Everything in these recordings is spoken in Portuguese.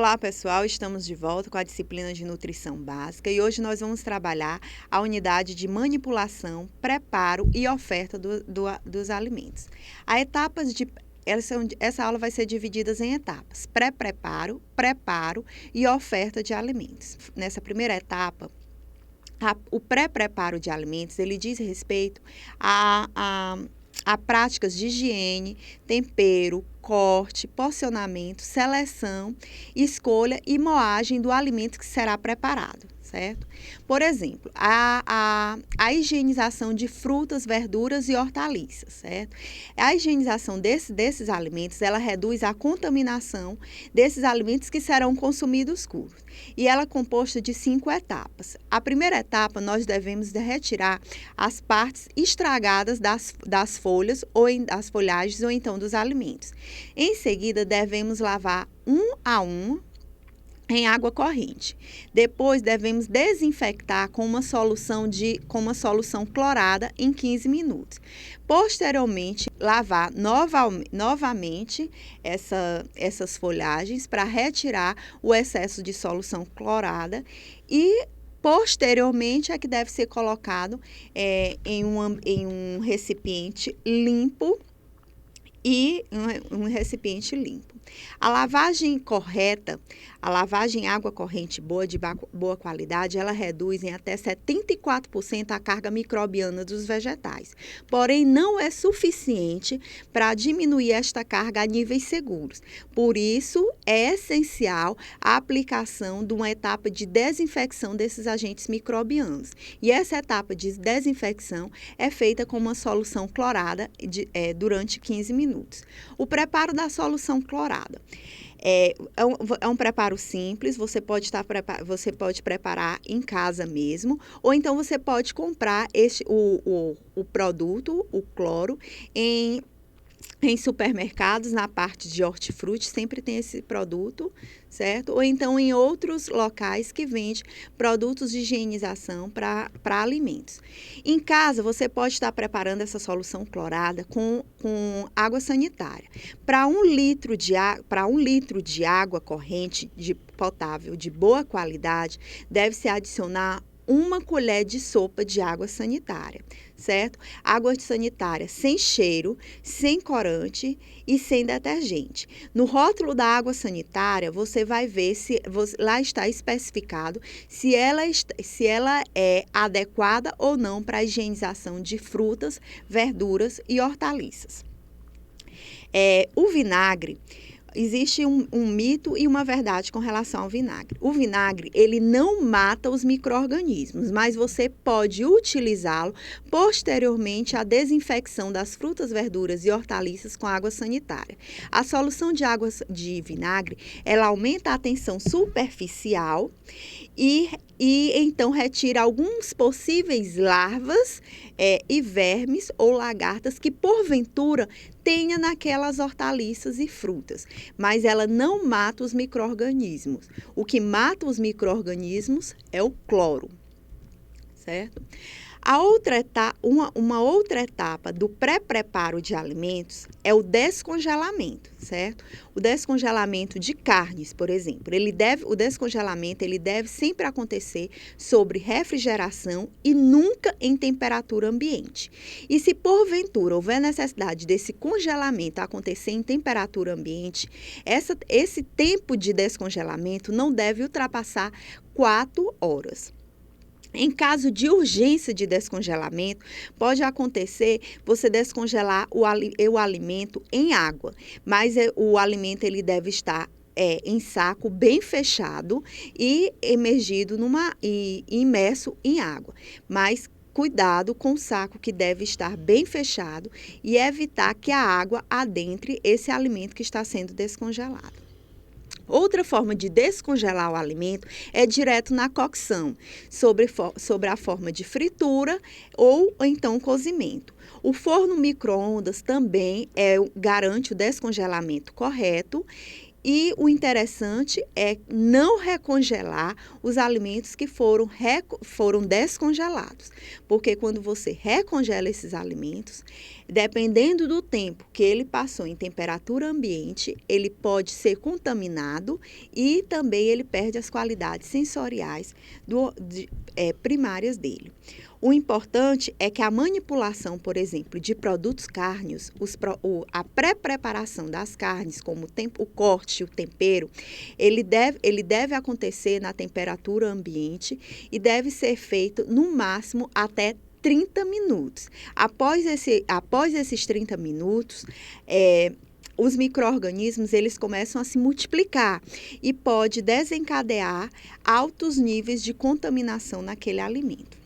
Olá, pessoal, estamos de volta com a disciplina de nutrição básica e hoje nós vamos trabalhar a unidade de manipulação, preparo e oferta dos alimentos. Essa aula vai ser dividida em etapas: pré-preparo, preparo e oferta de alimentos. Nessa primeira etapa, o pré-preparo de alimentos, ele diz respeito a práticas de higiene, tempero, corte, porcionamento, seleção, escolha e moagem do alimento que será preparado, certo? Por exemplo, a higienização de frutas, verduras e hortaliças, certo? A higienização desses alimentos, ela reduz a contaminação desses alimentos que serão consumidos crus. E ela é composta de 5 etapas. A primeira etapa, nós devemos retirar as partes estragadas das folhas, das folhagens ou então dos alimentos. Em seguida, devemos lavar um a um em água corrente. Depois, devemos desinfectar com uma solução clorada em 15 minutos. Posteriormente, lavar novamente essas folhagens para retirar o excesso de solução clorada e posteriormente é que deve ser colocado em um recipiente limpo um recipiente limpo. A lavagem correta, a lavagem em água corrente boa, de boa qualidade, ela reduz em até 74% a carga microbiana dos vegetais. Porém, não é suficiente para diminuir esta carga a níveis seguros. Por isso, é essencial a aplicação de uma etapa de desinfecção desses agentes microbianos. E essa etapa de desinfecção é feita com uma solução clorada durante 15 minutos. O preparo da solução clorada. É um preparo simples, você pode preparar em casa mesmo, ou então você pode comprar o produto, o cloro, em supermercados, na parte de hortifruti, sempre tem esse produto, certo? Ou então em outros locais que vende produtos de higienização para alimentos. Em casa, você pode estar preparando essa solução clorada com água sanitária. Para um litro de água corrente, potável, de boa qualidade, deve-se adicionar 1 colher de sopa de água sanitária, certo? Água sanitária sem cheiro, sem corante e sem detergente. No rótulo da água sanitária, você vai ver se lá está especificado se ela é adequada ou não para a higienização de frutas, verduras e hortaliças. O vinagre. Existe um mito e uma verdade com relação ao vinagre. O vinagre, ele não mata os micro-organismos, mas você pode utilizá-lo posteriormente à desinfecção das frutas, verduras e hortaliças com água sanitária. A solução de vinagre, ela aumenta a tensão superficial e então retira alguns possíveis larvas e vermes ou lagartas que porventura tenha naquelas hortaliças e frutas, mas ela não mata os micro-organismos. O que mata os micro-organismos é o cloro, certo? Uma outra etapa do pré-preparo de alimentos é o descongelamento, certo? O descongelamento de carnes, por exemplo, o descongelamento deve sempre acontecer sobre refrigeração e nunca em temperatura ambiente. E se porventura houver necessidade desse congelamento acontecer em temperatura ambiente, esse tempo de descongelamento não deve ultrapassar 4 horas. Em caso de urgência de descongelamento, pode acontecer você descongelar o alimento em água, mas o alimento ele deve estar em saco bem fechado e imerso em água. Mas cuidado com o saco que deve estar bem fechado e evitar que a água adentre esse alimento que está sendo descongelado. Outra forma de descongelar o alimento é direto na cocção, sobre a forma de fritura ou então cozimento. O forno micro-ondas também garante o descongelamento correto E o interessante é não recongelar os alimentos que foram descongelados. Porque quando você recongela esses alimentos, dependendo do tempo que ele passou em temperatura ambiente, ele pode ser contaminado e também ele perde as qualidades sensoriais primárias dele. O importante é que a manipulação, por exemplo, de produtos cárneos, a pré-preparação das carnes, como o corte, o tempero, ele deve acontecer na temperatura ambiente e deve ser feito no máximo até 30 minutos. Após esses 30 minutos, os micro-organismos eles começam a se multiplicar e pode desencadear altos níveis de contaminação naquele alimento.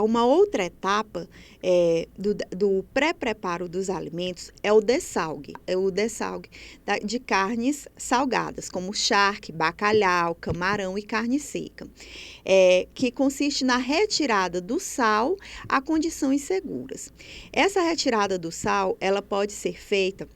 Uma outra etapa do pré-preparo dos alimentos é o dessalgue. É o dessalgue de carnes salgadas, como charque, bacalhau, camarão e carne seca, que consiste na retirada do sal a condições seguras. Essa retirada do sal, ela pode ser feita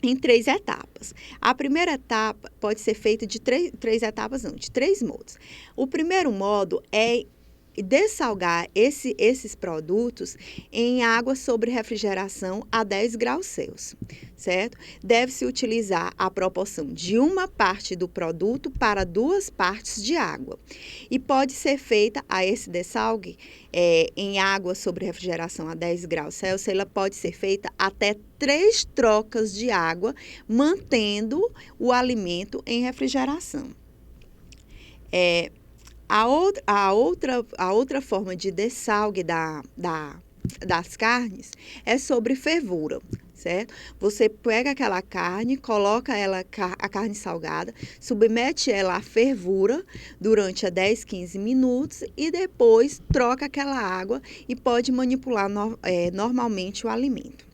em 3 etapas. A primeira etapa pode ser feita de três etapas, não, de 3 modos. O primeiro modo é dessalgar esses produtos em água sobre refrigeração a 10 graus Celsius, certo? Deve-se utilizar a proporção de 1 parte do produto para 2 partes de água. E pode ser feita esse dessalgue em água sobre refrigeração a 10 graus Celsius, ela pode ser feita até 3 trocas de água, mantendo o alimento em refrigeração. A outra forma de dessalgue das carnes é sobre fervura, certo? Você pega aquela carne, coloca a carne salgada, submete ela à fervura durante 10, 15 minutos e depois troca aquela água e pode manipular normalmente o alimento.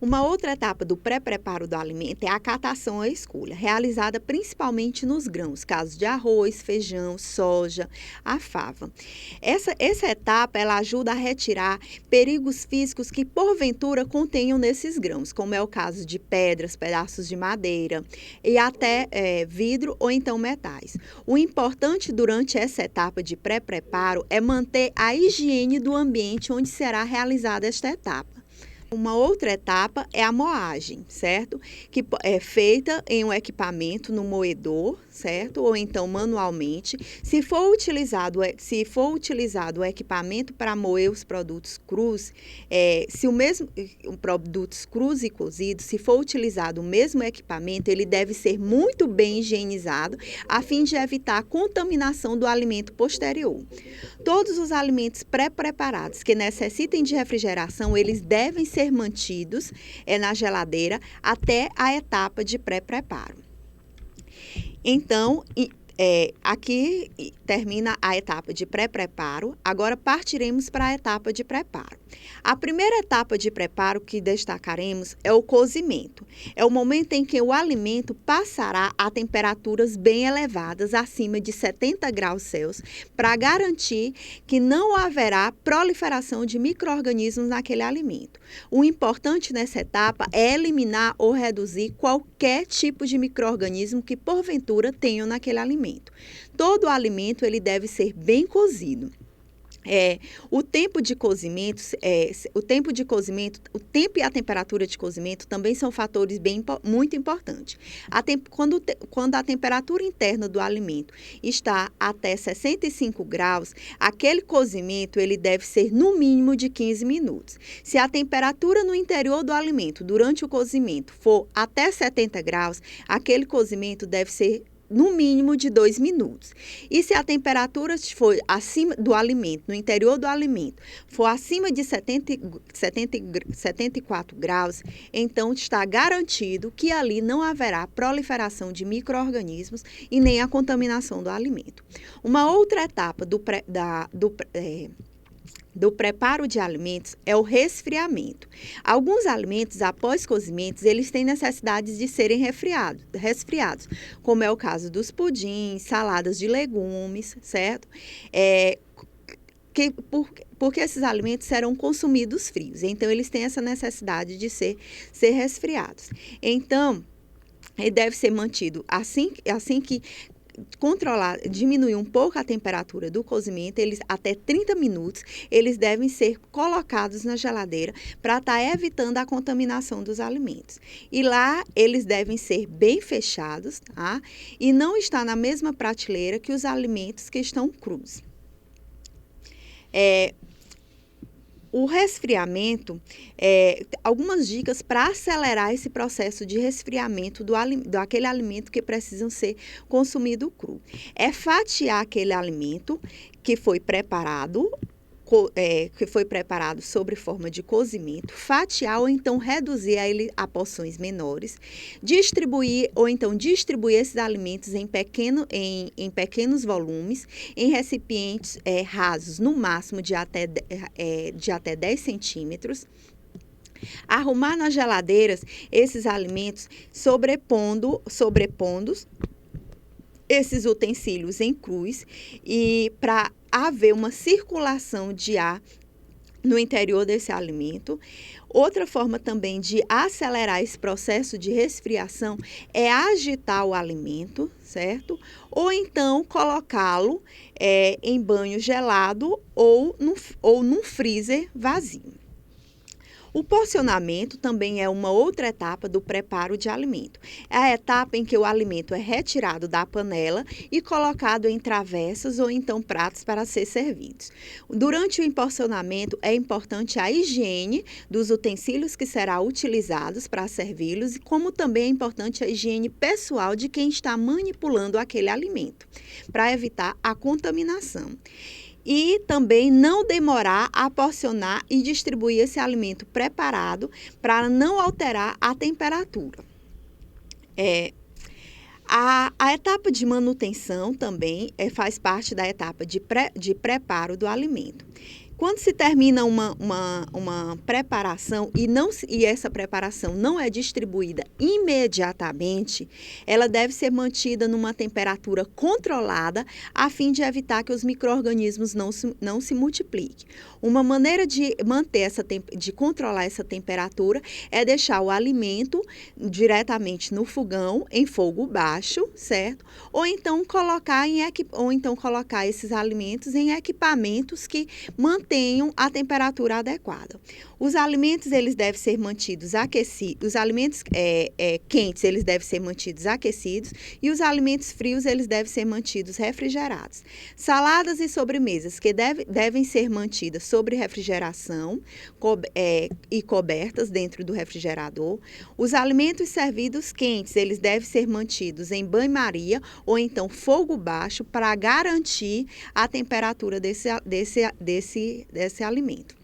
Uma outra etapa do pré-preparo do alimento é a catação à escolha, realizada principalmente nos grãos, casos de arroz, feijão, soja, a fava. Essa etapa ela ajuda a retirar perigos físicos que porventura contenham nesses grãos, como é o caso de pedras, pedaços de madeira e até vidro ou então metais. O importante durante essa etapa de pré-preparo é manter a higiene do ambiente onde será realizada esta etapa. Uma outra etapa é a moagem, certo? Que é feita em um equipamento no moedor, certo? Ou então manualmente. Se for utilizado o equipamento para moer os produtos crus, produtos crus e cozidos, se for utilizado o mesmo equipamento, ele deve ser muito bem higienizado, a fim de evitar a contaminação do alimento posterior. Todos os alimentos pré-preparados que necessitem de refrigeração, eles devem ser mantidos na geladeira até a etapa de pré-preparo. Então, aqui termina a etapa de pré-preparo, agora partiremos para a etapa de preparo. A primeira etapa de preparo que destacaremos é o cozimento. É o momento em que o alimento passará a temperaturas bem elevadas, acima de 70 graus Celsius, para garantir que não haverá proliferação de micro-organismos naquele alimento. O importante nessa etapa é eliminar ou reduzir qualquer tipo de micro-organismo que porventura tenham naquele alimento. Todo o alimento ele deve ser bem cozido. O tempo de cozimento, o tempo e a temperatura de cozimento também são fatores muito importantes. Quando a temperatura interna do alimento está até 65 graus, aquele cozimento ele deve ser no mínimo de 15 minutos. Se a temperatura no interior do alimento durante o cozimento for até 70 graus, aquele cozimento deve ser no mínimo de 2 minutos. E se a temperatura for acima do alimento, no interior do alimento, for acima de 74 graus, então está garantido que ali não haverá proliferação de micro-organismos e nem a contaminação do alimento. Uma outra etapa do preparo de alimentos é o resfriamento. Alguns alimentos, após cozimentos, eles têm necessidade de serem resfriados, como é o caso dos pudins, saladas de legumes, certo? porque esses alimentos serão consumidos frios. Então, eles têm essa necessidade de ser resfriados. Então, ele deve ser mantido assim que controlar, diminuir um pouco a temperatura do cozimento, eles até 30 minutos, eles devem ser colocados na geladeira para estar evitando a contaminação dos alimentos. E lá eles devem ser bem fechados, tá? E não estar na mesma prateleira que os alimentos que estão crus. O resfriamento, algumas dicas para acelerar esse processo de resfriamento daquele alimento que precisam ser consumido cru. É fatiar aquele alimento que foi preparado sob forma de cozimento, fatiar ou então reduzir ele a porções menores, distribuir esses alimentos em pequenos volumes, em recipientes rasos, no máximo de até 10 centímetros. Arrumar nas geladeiras esses alimentos sobrepondo esses utensílios em cruz e para haver uma circulação de ar no interior desse alimento. Outra forma também de acelerar esse processo de resfriação é agitar o alimento, certo? Ou então colocá-lo em banho gelado ou num freezer vazio. O porcionamento também é uma outra etapa do preparo de alimento. É a etapa em que o alimento é retirado da panela e colocado em travessas ou então pratos para ser servidos. Durante o porcionamento é importante a higiene dos utensílios que serão utilizados para servi-los, como também é importante a higiene pessoal de quem está manipulando aquele alimento, para evitar a contaminação. E também não demorar a porcionar e distribuir esse alimento preparado para não alterar a temperatura. A etapa de manutenção também faz parte da etapa de preparo do alimento. Quando se termina uma preparação e essa preparação não é distribuída imediatamente, ela deve ser mantida numa temperatura controlada a fim de evitar que os micro-organismos não se multipliquem. Uma maneira de de controlar essa temperatura é deixar o alimento diretamente no fogão em fogo baixo, certo? Ou então colocar esses alimentos em equipamentos que mantenham a temperatura adequada. Os alimentos eles devem ser mantidos aquecidos, os alimentos quentes eles devem ser mantidos aquecidos e os alimentos frios eles devem ser mantidos refrigerados. Saladas e sobremesas que devem ser mantidas sob refrigeração e cobertas dentro do refrigerador. Os alimentos servidos quentes eles devem ser mantidos em banho-maria ou então fogo baixo para garantir a temperatura desse alimento.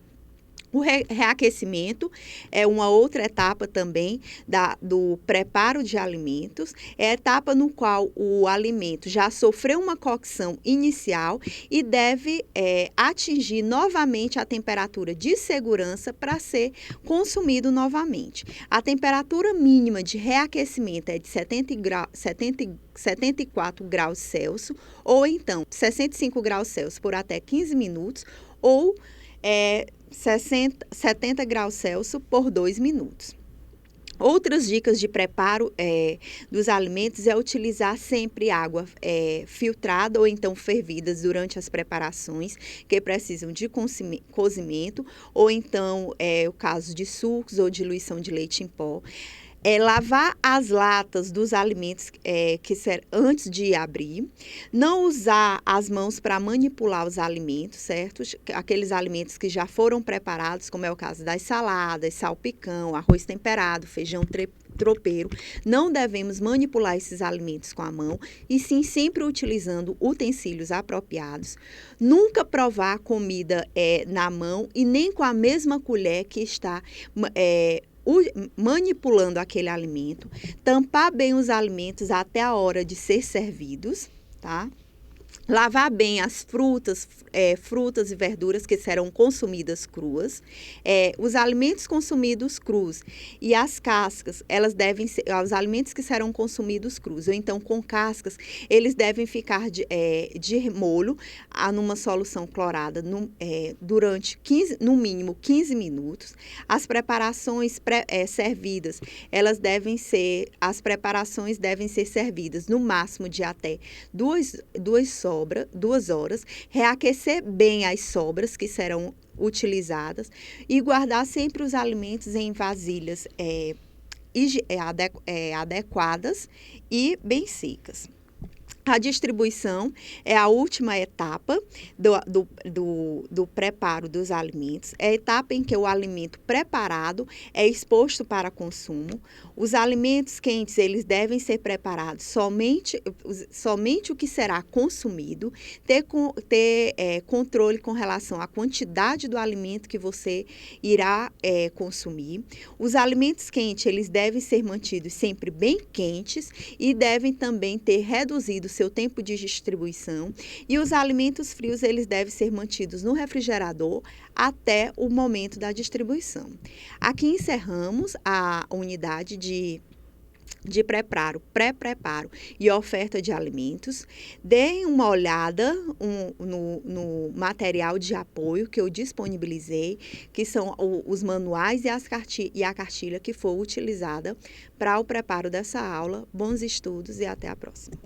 O reaquecimento é uma outra etapa também do preparo de alimentos. É a etapa no qual o alimento já sofreu uma cocção inicial e deve atingir novamente a temperatura de segurança para ser consumido novamente. A temperatura mínima de reaquecimento é de 74 graus Celsius ou então 65 graus Celsius por até 15 minutos ou 70 graus Celsius por 2 minutos. Outras dicas de preparo dos alimentos é utilizar sempre água filtrada ou então fervidas durante as preparações que precisam de cozimento ou então o caso de sucos ou diluição de leite em pó. Lavar as latas dos alimentos antes de abrir, não usar as mãos para manipular os alimentos, certo? Aqueles alimentos que já foram preparados, como é o caso das saladas, salpicão, arroz temperado, feijão tropeiro, não devemos manipular esses alimentos com a mão, e sim sempre utilizando utensílios apropriados. Nunca provar comida na mão e nem com a mesma colher que está manipulando aquele alimento, tampar bem os alimentos até a hora de ser servidos, tá? Lavar bem as frutas e verduras que serão consumidas cruas, os alimentos consumidos crus e as cascas, elas devem ser, os alimentos que serão consumidos crus, ou então com cascas, eles devem ficar de molho numa solução clorada durante no mínimo 15 minutos. As preparações servidas, as preparações devem ser servidas no máximo de até 2 horas, reaquecer bem as sobras que serão utilizadas e guardar sempre os alimentos em vasilhas adequadas e bem secas. A distribuição é a última etapa do preparo dos alimentos. É a etapa em que o alimento preparado é exposto para consumo. Os alimentos quentes, eles devem ser preparados somente o que será consumido, ter controle com relação à quantidade do alimento que você irá consumir. Os alimentos quentes, eles devem ser mantidos sempre bem quentes e devem também ter reduzido seu tempo de distribuição, e os alimentos frios eles devem ser mantidos no refrigerador até o momento da distribuição. Aqui encerramos a unidade de pré-preparo e oferta de alimentos. Deem uma olhada no material de apoio que eu disponibilizei, que são os manuais e a cartilha que foi utilizada para o preparo dessa aula. Bons estudos e até a próxima.